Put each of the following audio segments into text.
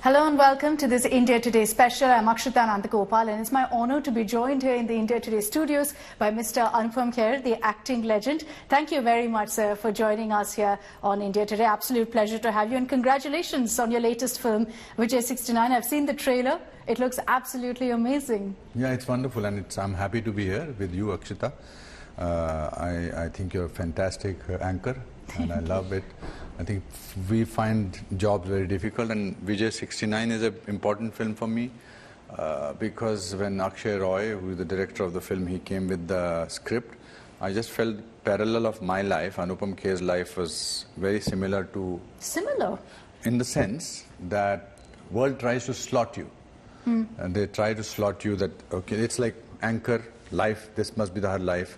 Hello and welcome to this India Today special. I'm Akshita Nandagopal, and it's my honor to be joined here in the India Today studios by Mr. Anupam Kher, the acting legend. Thank you very much, sir, for joining us here on India Today. Absolute pleasure to have you, and congratulations on your latest film, Vijay 69. I've seen the trailer. It looks absolutely amazing. Yeah, it's wonderful, and I'm happy to be here with you, Akshita. I think you're a fantastic anchor, and I love it. I think we find jobs very difficult, and Vijay 69 is an important film for me because when Akshay Roy, who is the director of the film, he came with the script, I just felt parallel of my life. Anupam Kher's life was very similar to... Similar? In the sense that world tries to slot you. And they try to slot you that, okay, it's like anchor, life, this must be her life.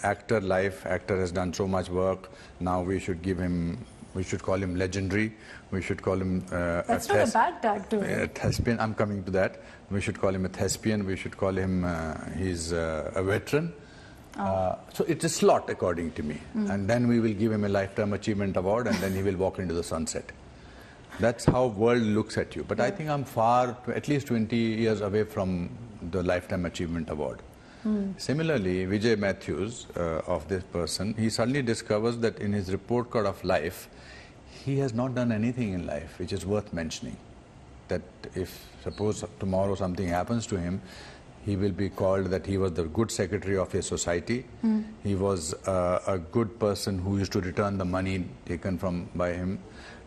Actor, life, actor has done so much work. Now we should give him... We should call him legendary. We should call him That's not a bad tag to him. Thespian. I'm coming to that. We should call him a thespian. We should call him he's a veteran. So it's a slot according to me. And then we will give him a Lifetime Achievement Award, and then he will walk into the sunset. That's how world looks at you. But I think I'm far, at least 20 years away from the Lifetime Achievement Award. Similarly, Vijay Matthews, of this person, he suddenly discovers that in his report card of life, he has not done anything in life which is worth mentioning. That if, suppose tomorrow something happens to him, he will be called that he was the good secretary of his society. He was a good person who used to return the money taken by him,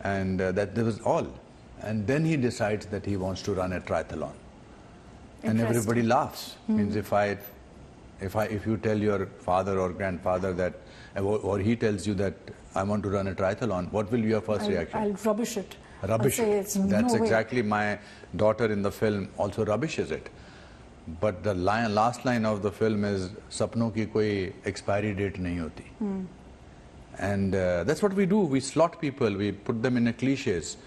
and that was all. And then he decides that he wants to run a triathlon. And everybody laughs. Means if you tell your father or grandfather that, or he tells you that I want to run a triathlon, what will be your first reaction? I'll rubbish it. Rubbish it. That's exactly my daughter in the film also rubbishes it. But the last line of the film is, "Sapno ki koi expiry date nahi hoti." And that's what we do. We slot people. We put them in a cliches.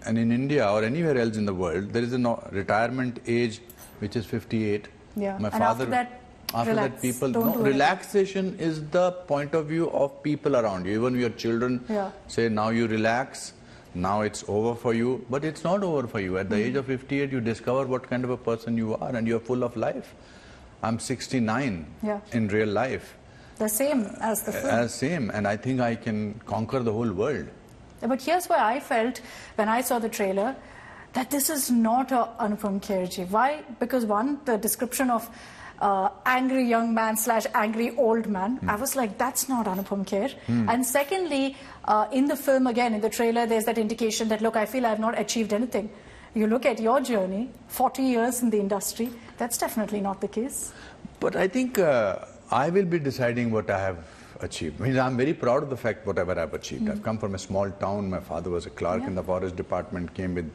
And in India or anywhere else in the world, there is a retirement age which is 58. Yeah. My and father. After that, people... relaxation is the point of view of people around you. Even your children say, now you relax, now it's over for you. But it's not over for you. At the age of 58, you discover what kind of a person you are, and you're full of life. I'm 69 in real life. The same as the film. Same. And I think I can conquer the whole world. But here's why I felt when I saw the trailer, that this is not a Anupam Kher ji. Why? Because one, the description of angry young man / angry old man, I was like, that's not Anupam Kher. And secondly, in the film again, in the trailer, there's that indication that, look, I feel I've not achieved anything. You look at your journey, 40 years in the industry, that's definitely not the case. But I think I will be deciding what I have achieved. I mean, I'm very proud of the fact whatever I've achieved. I've come from a small town. My father was a clerk in the forest department, came with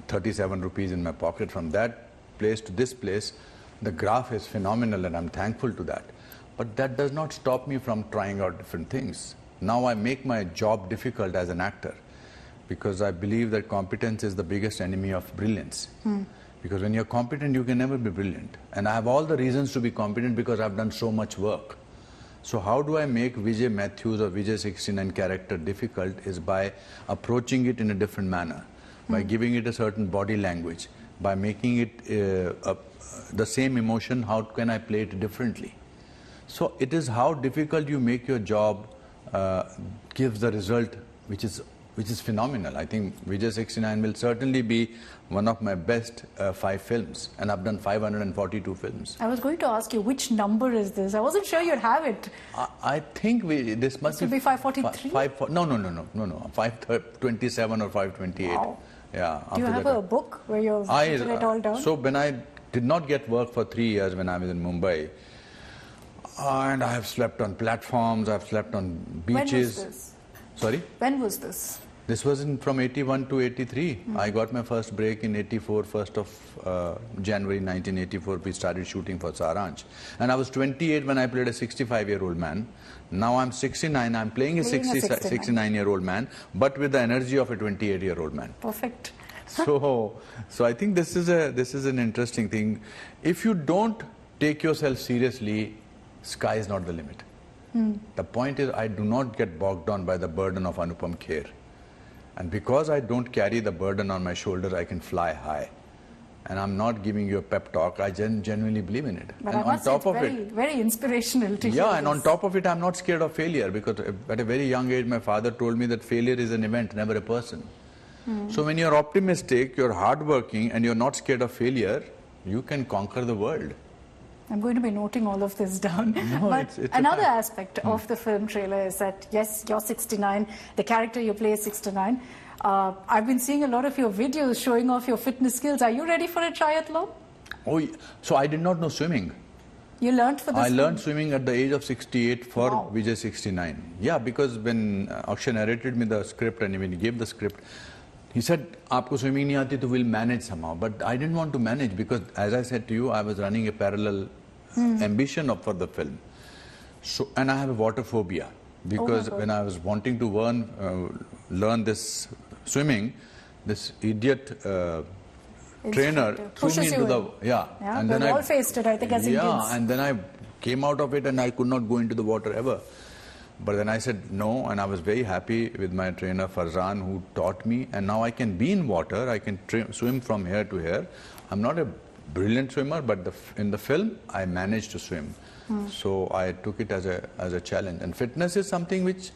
37 rupees in my pocket. From that place to this place, the graph is phenomenal, and I'm thankful to that. But that does not stop me from trying out different things. Now I make my job difficult as an actor because I believe that competence is the biggest enemy of brilliance. Because when you're competent, you can never be brilliant. And I have all the reasons to be competent because I've done so much work. So how do I make Vijay Matthews or Vijay 69 character difficult is by approaching it in a different manner, by giving it a certain body language, by making it the same emotion. How can I play it differently? So it is how difficult you make your job gives the result which is phenomenal. I think Vijay 69 will certainly be one of my best 5 films, and I've done 542 films. I was going to ask you, which number is this? I wasn't sure you'd have it. I think this must be 543? No, 527 or 528. Wow. Yeah. Do you have a book where you've written it all down? So when I did not get work for 3 years when I was in Mumbai, and I have slept on platforms, I've slept on beaches. When was this? Sorry? When was this? This was from 81 to 83. I got my first break in 84, 1st of January 1984. We started shooting for Saranch. And I was 28 when I played a 65-year-old man. Now I'm 69. I'm playing a 69-year-old man, but with the energy of a 28-year-old man. Perfect. So I think this is an interesting thing. If you don't take yourself seriously, sky is not the limit. The point is, I do not get bogged down by the burden of Anupam Kher. And because I don't carry the burden on my shoulders, I can fly high. And I'm not giving you a pep talk. I genuinely believe in it. But and I must say, it's very inspirational to hear and this. on top of it, I'm not scared of failure, because at a very young age, my father told me that failure is an event, never a person. So when you're optimistic, you're hardworking, and you're not scared of failure, you can conquer the world. I'm going to be noting all of this down. No, but it's another aspect of the film trailer is that, yes, you're 69, the character you play is 69. I've been seeing a lot of your videos showing off your fitness skills. Are you ready for a triathlon? Oh, so I did not know swimming. You learned for this? I learned swimming at the age of 68 for Vijay 69. Yeah, because when Akshita narrated me the script and when he gave the script, he said, "Aapko swimming nahi aati, to we'll manage somehow." But I didn't want to manage because, as I said to you, I was running a parallel ambition for the film. So, and I have a water phobia, because when I was wanting to learn this swimming, this idiot trainer threw me into the and then I all faced it, I think, as Indians. And then I came out of it and I could not go into the water ever. But then I said no, and I was very happy with my trainer Farzan, who taught me, and now I can be in water, I can swim from here to here. I'm not a brilliant swimmer, but in the film I managed to swim. So I took it as a challenge. And fitness is something which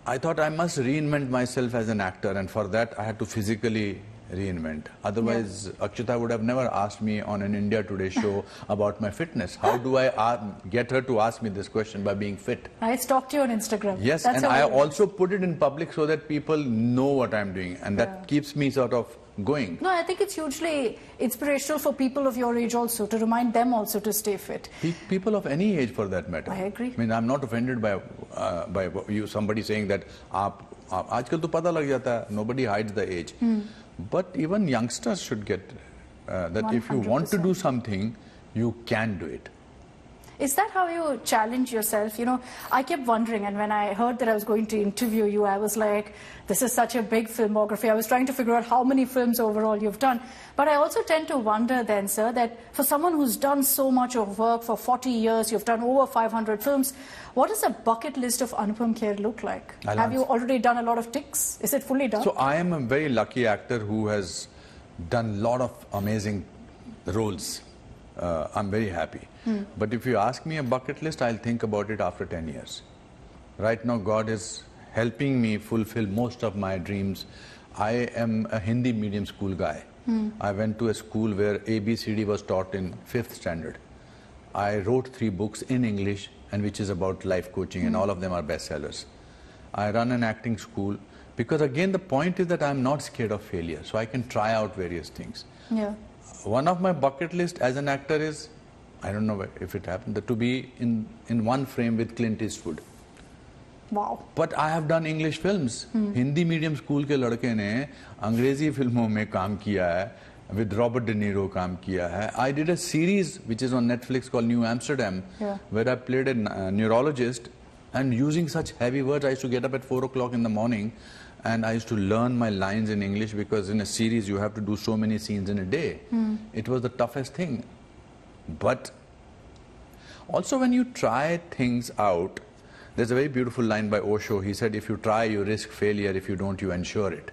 I thought I must reinvent myself as an actor, and for that I had to physically reinvent. Otherwise, Akshita would have never asked me on an India Today show about my fitness. How do I get her to ask me this question? By being fit. I stalked you on Instagram. Yes, that's and I also put it in public so that people know what I'm doing, and that keeps me sort of going. No, I think it's hugely inspirational for people of your age also, to remind them also to stay fit. People of any age, for that matter. I agree. I mean, I'm not offended by somebody saying that aajkal to pata lag jata hai, nobody hides the age. But even youngsters should get that 100%. If you want to do something, you can do it. Is that how you challenge yourself? You know, I kept wondering, and when I heard that I was going to interview you, I was like, this is such a big filmography. I was trying to figure out how many films overall you've done. But I also tend to wonder then, sir, that for someone who's done so much of work for 40 years, you've done over 500 films, what does a bucket list of Anupam Kher look like? Have you already done a lot of ticks? Is it fully done? So I am a very lucky actor who has done a lot of amazing roles. I'm very happy. But if you ask me a bucket list, I'll think about it after 10 years. Right now, God is helping me fulfill most of my dreams. I am a Hindi medium school guy. I went to a school where ABCD was taught in 5th standard. I wrote 3 books in English, and which is about life coaching, and all of them are bestsellers. I run an acting school, because again, the point is that I'm not scared of failure, so I can try out various things. One of my bucket list as an actor is, I don't know if it happened, to be in one frame with Clint Eastwood. Wow. But I have done English films. Hindi medium school के लड़के ने अंग्रेजी फिल्मों में काम किया है, with Robert De Niro काम किया है. I did a series which is on Netflix called New Amsterdam, where I played a neurologist, and using such heavy words, I used to get up at 4 o'clock in the morning, and I used to learn my lines in English, because in a series you have to do so many scenes in a day. It was the toughest thing. But also when you try things out, there's a very beautiful line by Osho. He said, if you try, you risk failure. If you don't, you ensure it.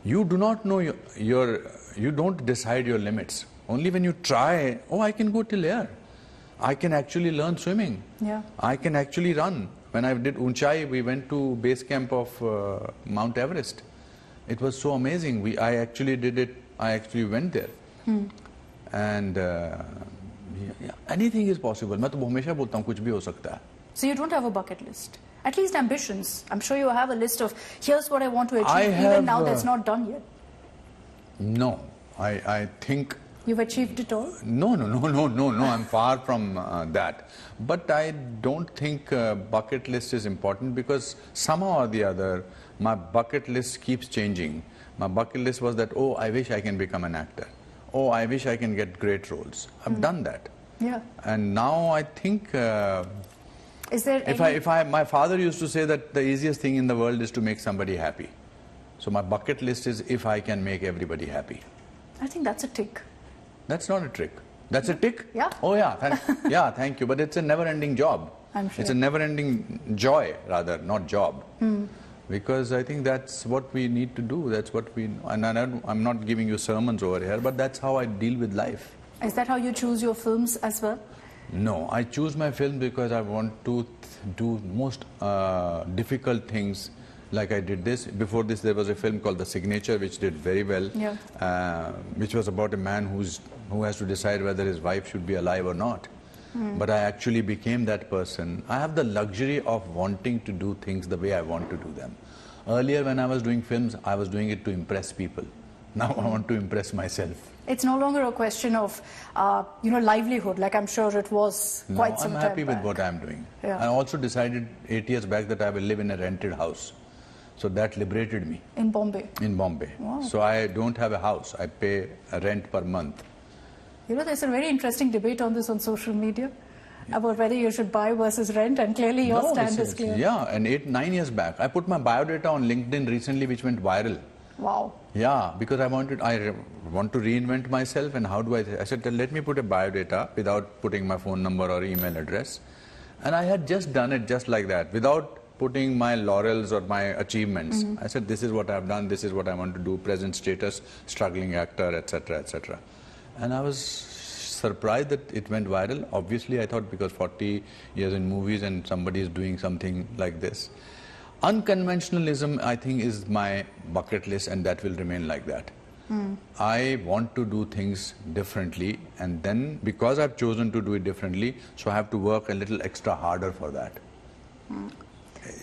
You do not know you don't decide your limits. Only when you try, I can go till here. I can actually learn swimming. I can actually run. When I did Unchai, we went to base camp of Mount Everest. It was so amazing. I actually did it. I actually went there. And anything is possible. मैं तो हमेशा बोलता हूँ कुछ भी हो सकता है. So you don't have a bucket list? At least ambitions. I'm sure you have a list of, here's what I want to achieve, even now that's not done yet. No, I think... You've achieved it all? No, I'm far from that. But I don't think bucket list is important, because somehow or the other, my bucket list keeps changing. My bucket list was that, I wish I can become an actor. I wish I can get great roles. I've done that. And now I think... Is there my father used to say that the easiest thing in the world is to make somebody happy. So my bucket list is if I can make everybody happy. I think that's a tick. That's not a trick. That's a tick? Yeah. Oh yeah, thank you. But it's a never-ending job. I'm sure. It's a never-ending joy, rather, not job. because I think that's what we need to do. That's what we, and I'm not giving you sermons over here, but that's how I deal with life. Is that how you choose your films as well? No, I choose my film because I want to do most difficult things. Like I did this. Before this, there was a film called The Signature, which did very well, which was about a man who has to decide whether his wife should be alive or not. But I actually became that person. I have the luxury of wanting to do things the way I want to do them. Earlier, when I was doing films, I was doing it to impress people. Now I want to impress myself. It's no longer a question of, livelihood, like I'm sure it was quite some time back. I'm happy with what I'm doing. Yeah. I also decided 8 years back that I will live in a rented house. So that liberated me. In Bombay? In Bombay. Wow. So I don't have a house. I pay a rent per month. There's a very interesting debate on this on social media about whether you should buy versus rent, and clearly your stand is clear. Yeah, and 8-9 years back, I put my biodata on LinkedIn recently, which went viral. Wow. Yeah, because I want to reinvent myself, and how do I said, let me put a biodata without putting my phone number or email address. And I had just done it just like that, without putting my laurels or my achievements. I said, this is what I've done, this is what I want to do, present status, struggling actor, etc., etc. And I was surprised that it went viral. Obviously, I thought because 40 years in movies and somebody is doing something like this. Unconventionalism, I think, is my bucket list, and that will remain like that. I want to do things differently, and then because I've chosen to do it differently, so I have to work a little extra harder for that.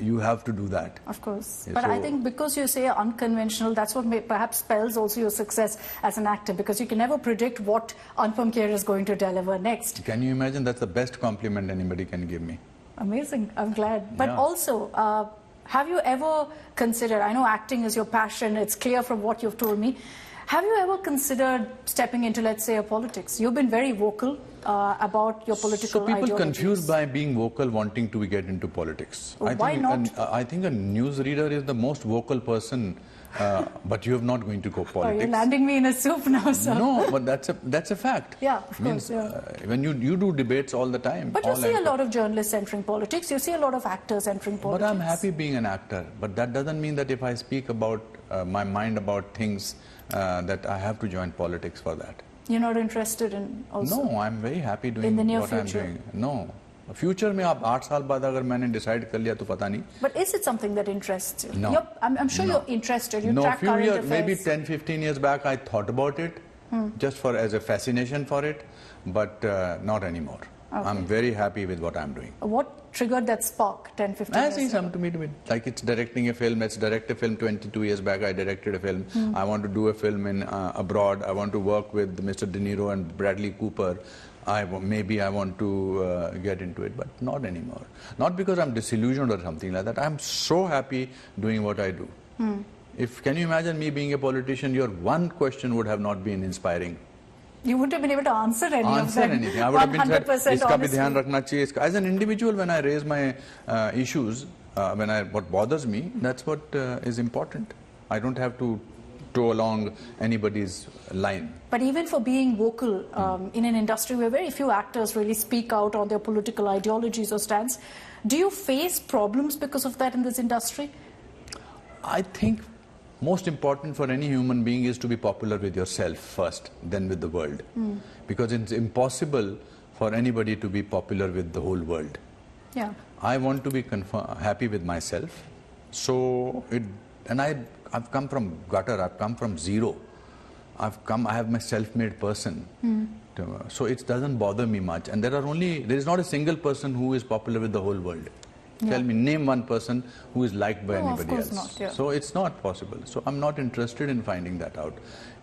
You have to do that. Of course. But I think because you say unconventional, that's what perhaps spells also your success as an actor, because you can never predict what Anupam Kher is going to deliver next. Can you imagine? That's the best compliment anybody can give me. Amazing. I'm glad. But also, have you ever considered, I know acting is your passion, it's clear from what you've told me, have you ever considered stepping into, let's say, politics? You've been very vocal about your political ideologies. So people confused by being vocal wanting to get into politics. Why not? I think a newsreader is the most vocal person, but you're not going to go politics. Oh, you're landing me in a soup now, sir. No, but that's a fact. Yeah, of course. When you do debates all the time. But you see a lot of journalists entering politics. You see a lot of actors entering politics. But I'm happy being an actor. But that doesn't mean that if I speak about my mind about things, that I have to join politics for that. You're not interested in also? No, I'm very happy doing in the near what future. I'm doing. No. Future में आप 8 साल बाद अगर मैंने decide कर लिया तो पता नहीं. But is it something that interests you? No. I'm sure you're interested. You track current affairs. Maybe 10-15 years back I thought about it, just as a fascination for it, but not anymore. Okay. I'm very happy with what I'm doing. What triggered that spark 10-15 years ago? Something to me, like it's directing a film. Let's direct a film. 22 years back I directed a film. I want to do a film in abroad. I want to work with Mr. De Niro and Bradley Cooper. Maybe I want to get into it, but not anymore. Not because I'm disillusioned or something like that. I'm so happy doing what I do. Can you imagine me being a politician? Your one question would have not been inspiring. You wouldn't have been able to answer any of them. Anything. I would have been said, iska bhi dhyan rakhna chahiye. As an individual, when I raise my issues, what bothers me, that's what is important. I don't have to toe along anybody's line. But even for being vocal in an industry where very few actors really speak out on their political ideologies or stands, do you face problems because of that in this industry? I think most important for any human being is to be popular with yourself first, then with the world. Because it's impossible for anybody to be popular with the whole world. Yeah. I want to be happy with myself. So, I've come from gutter, I've come from zero. I have my self-made person. So it doesn't bother me much. And there is not a single person who is popular with the whole world. Tell me, name one person who is liked by anybody else. Not, yeah. So it's not possible. So I'm not interested in finding that out.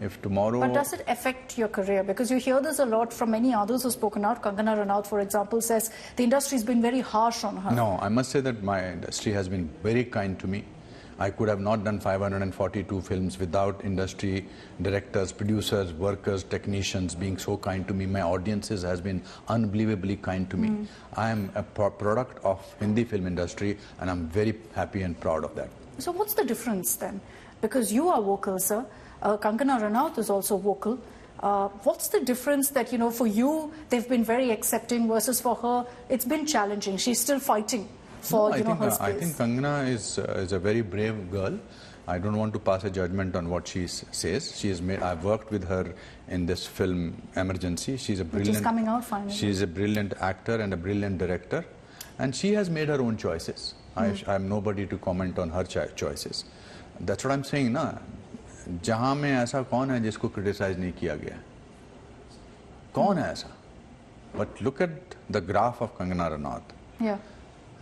If tomorrow... But does it affect your career? Because you hear this a lot from many others who've spoken out. Kangana Ranaut, for example, says the industry's been very harsh on her. No, I must say that my industry has been very kind to me. I could have not done 542 films without industry directors, producers, workers, technicians being so kind to me. My audiences has been unbelievably kind to me. I am a product of Hindi film industry, and I'm very happy and proud of that. So what's the difference then? Because you are vocal, sir. Kangana Ranaut is also vocal. What's the difference that, for you, they've been very accepting versus for her, it's been challenging. She's still fighting for no, her space? I think Kangana is a very brave girl. I don't want to pass a judgment on what she says. I've worked with her in this film Emergency. She's a brilliant. Which is coming out finally. She's a brilliant actor and a brilliant director, and she has made her own choices. I'm nobody to comment on her choices. That's what I'm saying, na. जहाँ में ऐसा कौन है जिसको criticize नहीं किया गया? कौन है ऐसा? But look at the graph of Kangana Ranaut. Yeah.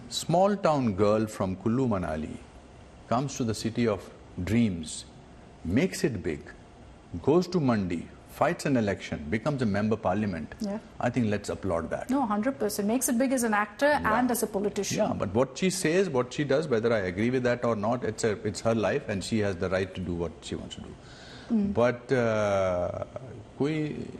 Small town girl from Kullu Manali comes to the city of dreams, makes it big, goes to Mandi, fights an election, becomes a member parliament. Yeah. I think let's applaud that. No, 100%. Makes it big as an actor and as a politician. Yeah, but what she says, what she does, whether I agree with that or not, it's her life and she has the right to do what she wants to do. But कोई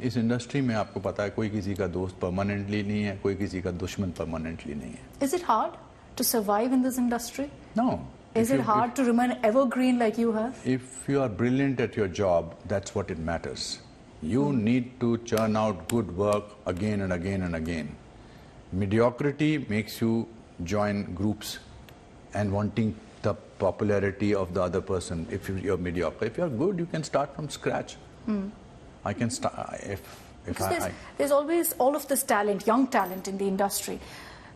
इस industry में आपको पता है कोई किसी का दोस्त परमानेंटली नहीं है, कोई किसी का दुश्मन परमानेंटली नहीं है. Is it hard to survive in this industry? No. Is it hard to remain evergreen like you have? If you are brilliant at your job, that's what it matters. You need to churn out good work again and again and again. Mediocrity makes you join groups and wanting the popularity of the other person. If you're mediocre, if you're good, you can start from scratch. I can start there's always all of this talent, young talent in the industry.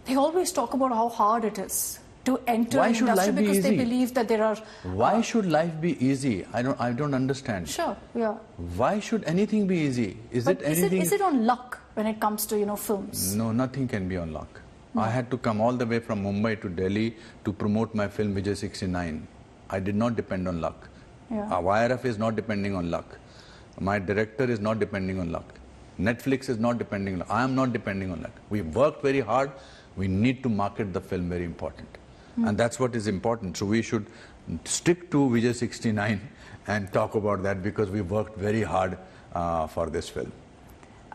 They always talk about how hard it is to enter an industry because they believe that there are. Why should life be easy? I don't understand. Sure, yeah. Why should anything be easy? Is it on luck when it comes to films? No, nothing can be on luck. No. I had to come all the way from Mumbai to Delhi to promote my film Vijay 69. I did not depend on luck. Yeah. YRF is not depending on luck. My director is not depending on luck. Netflix is not depending on luck. I am not depending on luck. We worked very hard. We need to market the film, very important. And that's what is important. So we should stick to Vijay 69 and talk about that because we worked very hard for this film.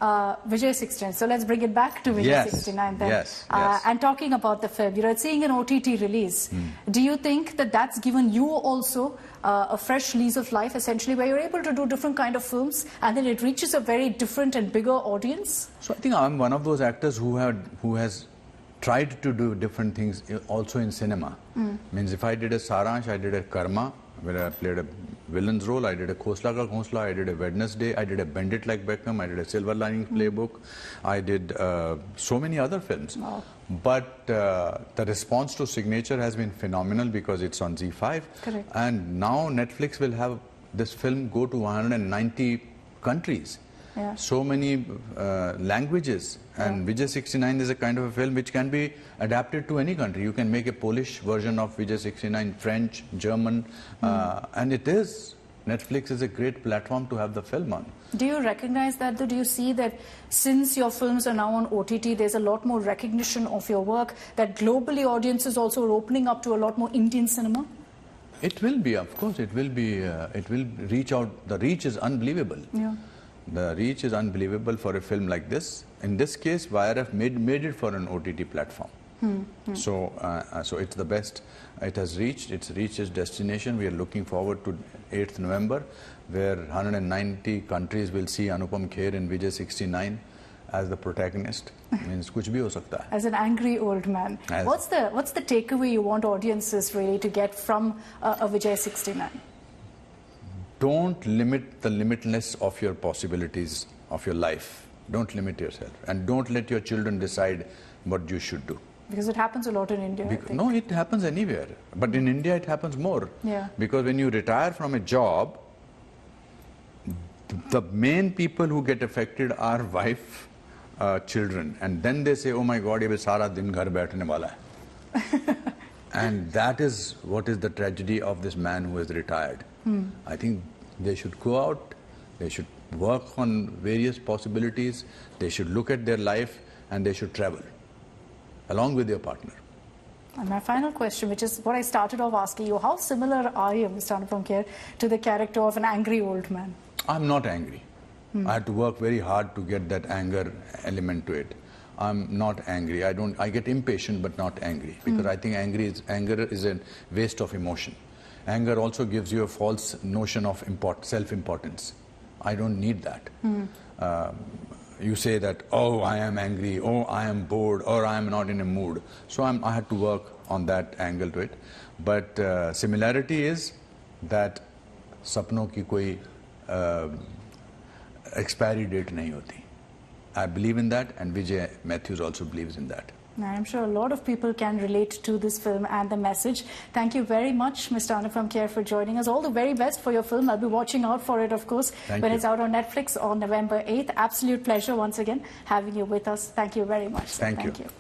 Vijay 69. So let's bring it back to Vijay 69 then. Yes. And talking about the film, it's seeing an OTT release. Do you think that that's given you also a fresh lease of life, essentially, where you're able to do different kind of films and then it reaches a very different and bigger audience? So I think I'm one of those actors who has tried to do different things also in cinema. Means if I did a Saransh, I did a Karma, where I played a villain's role. I did a Khosla Ka Khosla, I did a Wednesday, I did a Bend It Like Beckham, I did a Silver Linings Playbook, I did so many other films. Wow. But the response to Signature has been phenomenal because it's on Z5. Correct. And now Netflix will have this film go to 190 countries. Yeah. So many languages, and Vijay 69 is a kind of a film which can be adapted to any country. You can make a Polish version of Vijay 69, French, German, and it is. Netflix is a great platform to have the film on. Do you recognize that, though? Do you see that since your films are now on OTT, there's a lot more recognition of your work, that globally audiences also are opening up to a lot more Indian cinema? It will be, of course, it will be, it will reach out. The reach is unbelievable. Yeah. The reach is unbelievable for a film like this. In this case, YRF made it for an OTT platform. So it's the best. It has reached its destination. We are looking forward to 8th November, where 190 countries will see Anupam Kher in Vijay 69 as the protagonist. Means kuch bhi ho sakta hai. As an angry old man. What's the takeaway you want audiences really to get from a Vijay 69? Don't limit the limitless of your possibilities of your life. Don't limit yourself. And don't let your children decide what you should do. Because it happens a lot in India. No, it happens anywhere. But in India, it happens more. Yeah. Because when you retire from a job, the main people who get affected are wife, children. And then they say, oh my God, ye sara din ghar baithne wala hai. And that is what is the tragedy of this man who has retired. I think they should go out, they should work on various possibilities, they should look at their life, and they should travel along with their partner. And my final question, which is what I started off asking you, how similar are you, Mr. Anupam Kher, to the character of an angry old man? I'm not angry. I had to work very hard to get that anger element to it. I'm not angry. I get impatient but not angry, because I think anger is a waste of emotion. Anger also gives you a false notion of self-importance. I don't need that. you say that, oh, I am angry, oh, I am bored, or I am not in a mood. So I had to work on that angle to it. But similarity is that sapno ki koi expiry date nahi hoti. I believe in that, and Vijay Matthews also believes in that. I'm sure a lot of people can relate to this film and the message. Thank you very much, Mr. Anupam Kher, for joining us. All the very best for your film. I'll be watching out for it, of course, when it's out on Netflix on November 8th. Absolute pleasure once again having you with us. Thank you very much. Thank you.